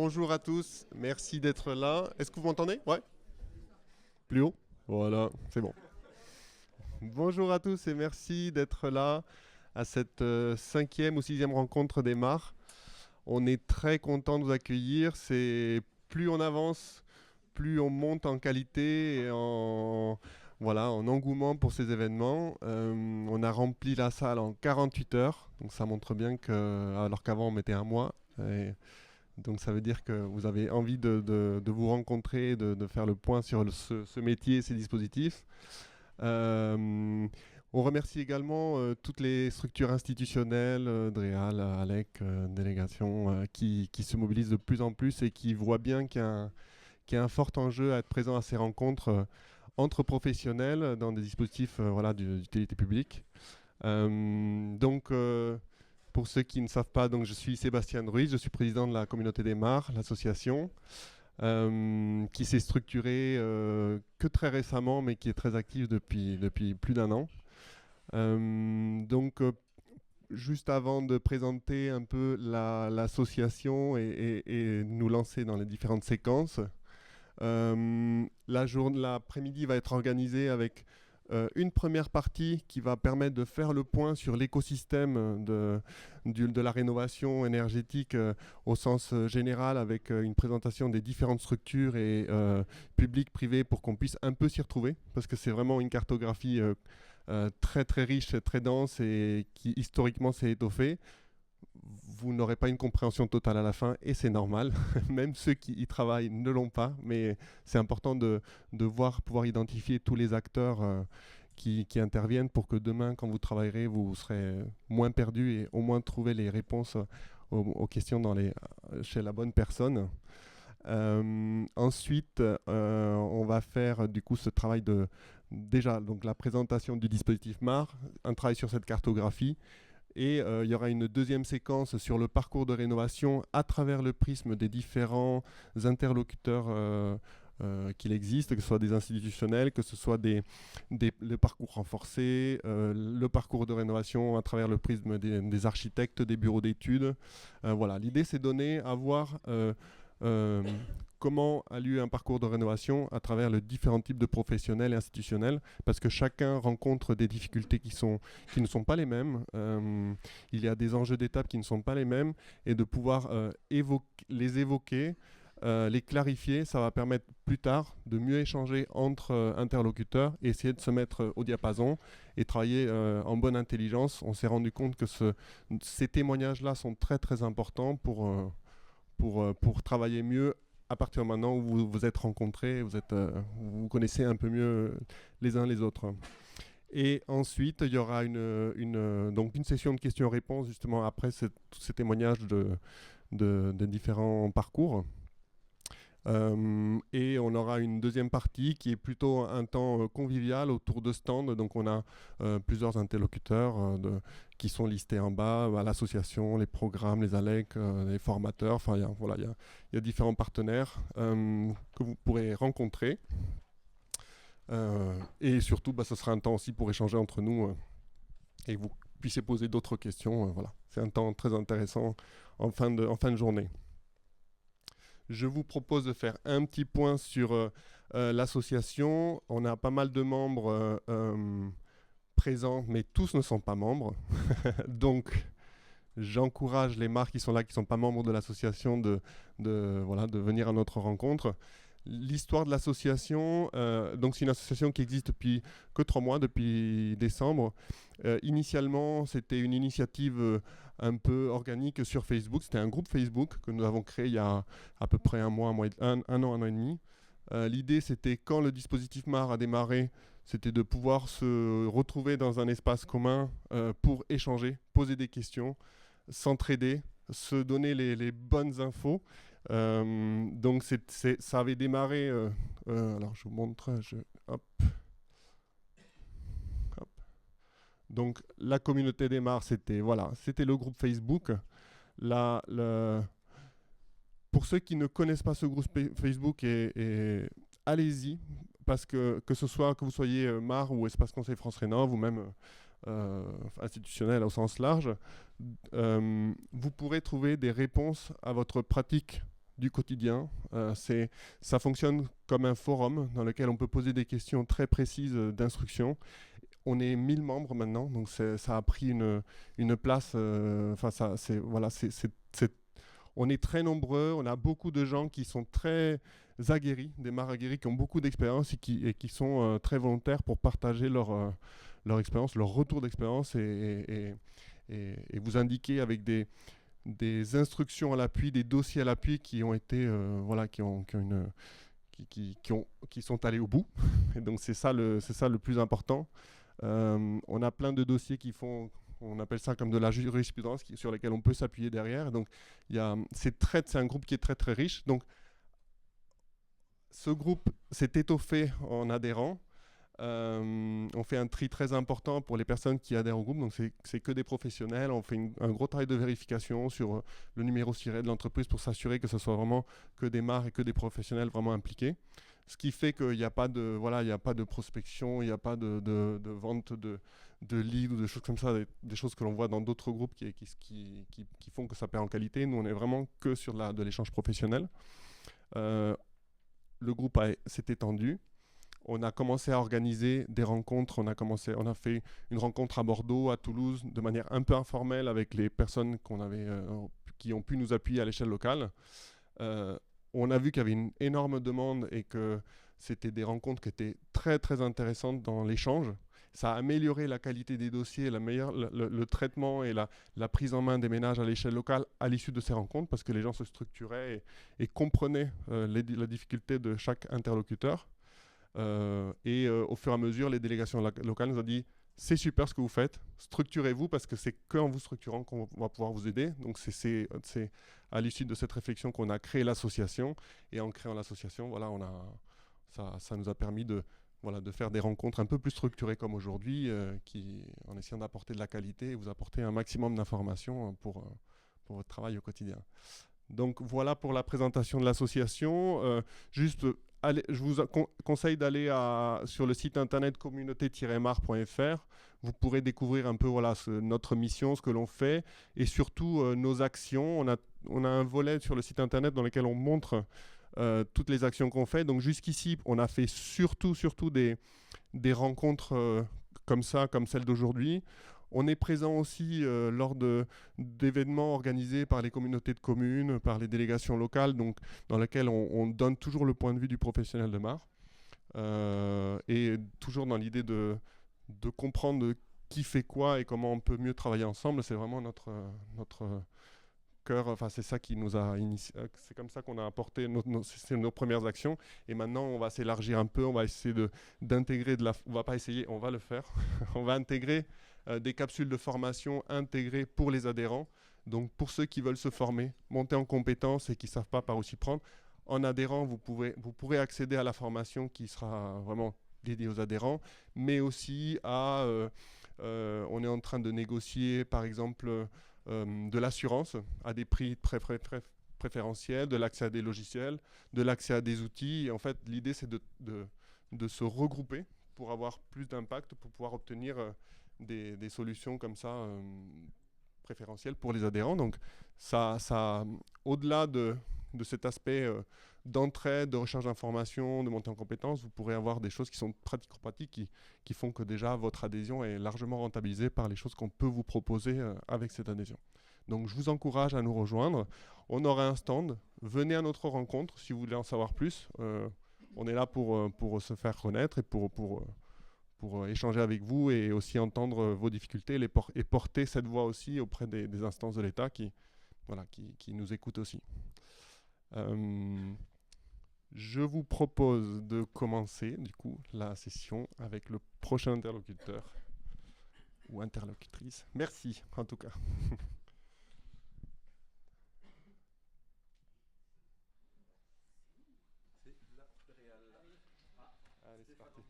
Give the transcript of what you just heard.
Bonjour à tous, merci d'être là. Est-ce que vous m'entendez? Ouais. Plus haut? Voilà, c'est bon. Bonjour à tous et merci d'être là à cette cinquième ou sixième rencontre des Mars. On est très content de vous accueillir. C'est plus on avance, plus on monte en qualité et en engouement pour ces événements. On a rempli la salle en 48 heures, donc ça montre bien que, alors qu'avant on mettait un mois. Donc ça veut dire que vous avez envie de vous rencontrer, de faire le point sur ce métier et ces dispositifs. On remercie également toutes les structures institutionnelles, DREAL, ALEC, délégation, qui se mobilisent de plus en plus et qui voient bien qu'il y a un fort enjeu à être présent à ces rencontres entre professionnels dans des dispositifs d'utilité publique. Pour ceux qui ne savent pas, donc je suis Sébastien Ruiz, je suis président de la communauté des Mars, l'association, qui s'est structurée que très récemment, mais qui est très active depuis plus d'un an. Juste avant de présenter un peu l'association et nous lancer dans les différentes séquences, l'après-midi va être organisé avec une première partie qui va permettre de faire le point sur l'écosystème de la rénovation énergétique au sens général, avec une présentation des différentes structures et publiques, privées, pour qu'on puisse un peu s'y retrouver, parce que c'est vraiment une cartographie très très riche, très dense et qui historiquement s'est étoffée. Vous n'aurez pas une compréhension totale à la fin et c'est normal. Même ceux qui y travaillent ne l'ont pas, mais c'est important de pouvoir identifier tous les acteurs qui interviennent pour que demain, quand vous travaillerez, vous serez moins perdu et au moins trouver les réponses aux questions chez la bonne personne. Ensuite, on va faire du coup ce travail déjà donc la présentation du dispositif MAR, un travail sur cette cartographie. Et il y aura une deuxième séquence sur le parcours de rénovation à travers le prisme des différents interlocuteurs qu'il existe, que ce soit des institutionnels, que ce soit le parcours renforcé, le parcours de rénovation à travers le prisme des architectes, des bureaux d'études. Voilà, l'idée c'est à voir comment a lieu un parcours de rénovation à travers les différents types de professionnels et institutionnels, parce que chacun rencontre des difficultés qui ne sont pas les mêmes. Il y a des enjeux d'étape qui ne sont pas les mêmes, et de pouvoir les évoquer, les clarifier, ça va permettre plus tard de mieux échanger entre interlocuteurs et essayer de se mettre au diapason et travailler en bonne intelligence. On s'est rendu compte que ces témoignages-là sont très très importants pour travailler mieux à partir de maintenant où vous vous êtes rencontrés, vous connaissez un peu mieux les uns les autres. Et ensuite, il y aura donc une session de questions-réponses justement après tous ces témoignages de différents parcours. Et on aura une deuxième partie qui est plutôt un temps convivial autour de stands. Donc on a plusieurs interlocuteurs qui sont listés en bas, l'association, les programmes, les ALEC, les formateurs. Enfin, il y a différents partenaires que vous pourrez rencontrer. Et surtout, ce sera un temps aussi pour échanger entre nous et que vous puissiez poser d'autres questions. Voilà. C'est un temps très intéressant en fin de journée. Je vous propose de faire un petit point sur l'association. On a pas mal de membres présents, mais tous ne sont pas membres. Donc, j'encourage les marques qui sont là, qui ne sont pas membres de l'association, de venir à notre rencontre. L'histoire de l'association, donc c'est une association qui existe depuis que 3 mois, depuis décembre. Initialement, c'était une initiative un peu organique sur Facebook. C'était un groupe Facebook que nous avons créé il y a à peu près un an et demi. L'idée, c'était quand le dispositif MAR a démarré, c'était de pouvoir se retrouver dans un espace commun pour échanger, poser des questions, s'entraider, se donner les bonnes infos. Donc ça avait démarré, alors je vous montre, hop. Donc la communauté des Mars, c'était le groupe Facebook. Pour ceux qui ne connaissent pas ce groupe Facebook, allez-y, parce que ce soit que vous soyez Mar ou Espace Conseil France Rénov, ou même institutionnel au sens large, vous pourrez trouver des réponses à votre pratique du quotidien. Ça fonctionne comme un forum dans lequel on peut poser des questions très précises d'instruction. On est 1000 membres maintenant, donc ça a pris une place. Enfin, voilà, on est très nombreux, on a beaucoup de gens qui sont très aguerris, des mares aguerris qui ont beaucoup d'expérience et qui sont très volontaires pour partager leur expérience, leur retour d'expérience et vous indiquer avec des instructions à l'appui, des dossiers à l'appui qui ont été, voilà, qui sont allés au bout. Et donc c'est ça le plus important. On a plein de dossiers on appelle ça comme de la jurisprudence sur lesquels on peut s'appuyer derrière. Donc c'est un groupe qui est très très riche. Donc ce groupe s'est étoffé en adhérents. On fait un tri très important pour les personnes qui adhèrent au groupe, donc c'est que des professionnels. On fait un gros travail de vérification sur le numéro SIRET de l'entreprise pour s'assurer que ce soit vraiment que des marques et que des professionnels vraiment impliqués. Ce qui fait qu'il n'y a pas de, voilà, il n'y a pas de prospection, il n'y a pas de vente de leads ou de choses comme ça, des choses que l'on voit dans d'autres groupes qui font que ça perd en qualité. Nous, on est vraiment que sur de l'échange professionnel. Le groupe s'est étendu. On a commencé à organiser des rencontres. On a fait une rencontre à Bordeaux, à Toulouse, de manière un peu informelle avec les personnes qui ont pu nous appuyer à l'échelle locale. On a vu qu'il y avait une énorme demande et que c'était des rencontres qui étaient très très intéressantes dans l'échange. Ça a amélioré la qualité des dossiers, le traitement et la prise en main des ménages à l'échelle locale à l'issue de ces rencontres parce que les gens se structuraient et comprenaient la difficulté de chaque interlocuteur. Au fur et à mesure, les délégations locales nous ont dit c'est super ce que vous faites, structurez-vous parce que c'est qu'en vous structurant qu'on va pouvoir vous aider. Donc c'est à l'issue de cette réflexion qu'on a créé l'association et en créant l'association, voilà, ça nous a permis de faire des rencontres un peu plus structurées comme aujourd'hui, en essayant d'apporter de la qualité et vous apporter un maximum d'informations pour votre travail au quotidien. Donc voilà pour la présentation de l'association. Je vous conseille d'aller sur le site internet communauté-mar.fr. Vous pourrez découvrir un peu notre mission, ce que l'on fait et surtout nos actions. On a un volet sur le site internet dans lequel on montre toutes les actions qu'on fait. Donc jusqu'ici, on a fait surtout des rencontres comme celle d'aujourd'hui. On est présent aussi lors d'événements organisés par les communautés de communes, par les délégations locales, donc, dans lesquelles on donne toujours le point de vue du professionnel de Mar. Et toujours dans l'idée de comprendre qui fait quoi et comment on peut mieux travailler ensemble. C'est vraiment notre cœur. Enfin, c'est ça qui nous a initié. C'est comme ça qu'on a apporté nos premières actions. Et maintenant, on va s'élargir un peu. On va essayer d'intégrer on va pas essayer, on va le faire. On va intégrer des capsules de formation intégrées pour les adhérents. Donc pour ceux qui veulent se former, monter en compétences et qui ne savent pas par où s'y prendre, en adhérant, vous pourrez accéder à la formation qui sera vraiment dédiée aux adhérents, mais aussi on est en train de négocier par exemple de l'assurance à des prix très préférentiels, de l'accès à des logiciels, de l'accès à des outils. Et en fait, l'idée c'est de se regrouper pour avoir plus d'impact, pour pouvoir obtenir des solutions comme ça préférentielles pour les adhérents. Donc au-delà de cet aspect d'entraide, de recherche d'informations, de montée en compétences, vous pourrez avoir des choses qui sont pratiques qui font que déjà votre adhésion est largement rentabilisée par les choses qu'on peut vous proposer avec cette adhésion. Donc je vous encourage à nous rejoindre. On aura un stand. Venez à notre rencontre si vous voulez en savoir plus. On est là pour se faire connaître et pour échanger avec vous et aussi entendre vos difficultés et porter cette voix aussi auprès des instances de l'État qui nous écoutent aussi. Je vous propose de commencer du coup la session avec le prochain interlocuteur ou interlocutrice. Merci en tout cas. Allez, c'est parti.